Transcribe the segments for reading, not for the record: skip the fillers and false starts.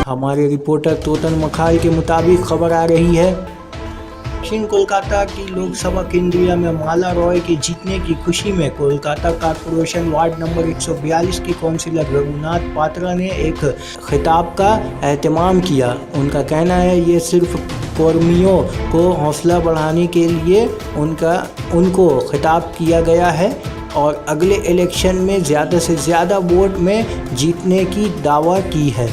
हमारे रिपोर्टर तोतन मखाल के मुताबिक खबर आ रही है दक्षिण कोलकाता की लोकसभा केंद्रीय में माला रॉय के जीतने की खुशी में कोलकाता कॉर्पोरेशन वार्ड नंबर 142 की काउंसिलर रघुनाथ पात्रा ने एक खिताब का एहतमाम किया। उनका कहना है ये सिर्फ कर्मियों को हौसला बढ़ाने के लिए उनको खिताब किया गया है और अगले इलेक्शन में ज़्यादा से ज़्यादा वोट में जीतने की दावा की है।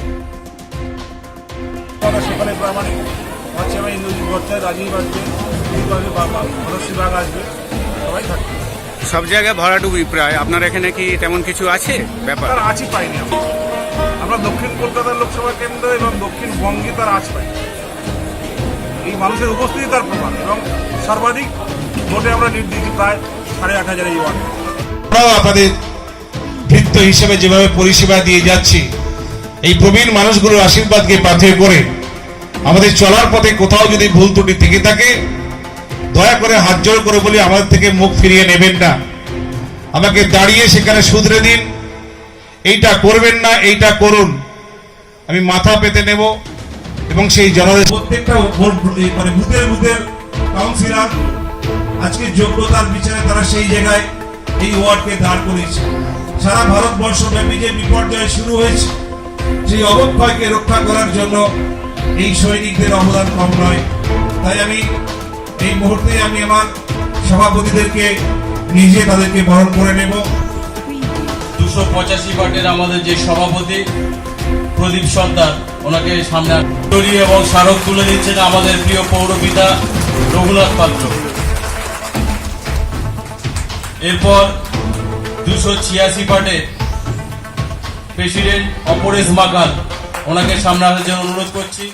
सब জায়গায় ভরাডুবি প্রায় আপনার এখানে কি তেমন কিছু আছে ব্যাপার? তার আজই পাইনি আমরা দক্ষিণ কলকাতার লোকসভা কেন্দ্র এবং দক্ষিণবঙ্গে তার আজ পাই। এই মানুষের উপস্থিতি তার প্রমাণ এবং সর্বাধিক ভোটে আমরা লিড দিয়েছি প্রায় 8,500 এই ওয়ার্ডে। আমরাও আপনাদের ভিত্ত হিসেবে যেভাবে পরিষেবা দিয়ে যাচ্ছি এই প্রবীণ মানুষগুলোর আশীর্বাদকে পাথেয় করে আমাদের চলার পথে কোথাও যদি ভুল ত্রুটি থেকে থাকে দয়া করে হাত জোড় করে বলি আমাদের থেকে মুখ ফিরিয়ে নেবেন না, আমাকে দাঁড়িয়ে সেখানে শুধরে দিন, এইটা করবেন না এইটা করুন, আমি মাথা পেতে নেব এবং সেই জনদের প্রত্যেকটা মানে বুথের কাউন্সিলর আজকে যোগ্যতার বিচারে তারা সেই জায়গায় এই ওয়ার্ডকে দাঁড় করেছে। সারা ভারতবর্ষ ব্যাপী যে বিপর্যয় শুরু হয়েছে সেই অবক্ষয়কে রক্ষা করার জন্য এই সৈনিকদের অবদান কম নয়। তাই আমি এই মুহূর্তে আমার সভাপতিদেরকে নিজে তাদেরকে বরণ করে নেব। 285 ওয়ার্ডের আমাদের যে সভাপতি প্রদীপ সর্দার ওনাকে সামনে দড়ি এবং স্মারক তুলে দিচ্ছেন আমাদের প্রিয় পৌরপিতা রঘুনাথ পাত্র। এরপর 286 ওয়ার্ডের প্রেসিডেন্ট অপরেশ মাকাল ওনাকে সামনে আসার জন্য অনুরোধ করছি।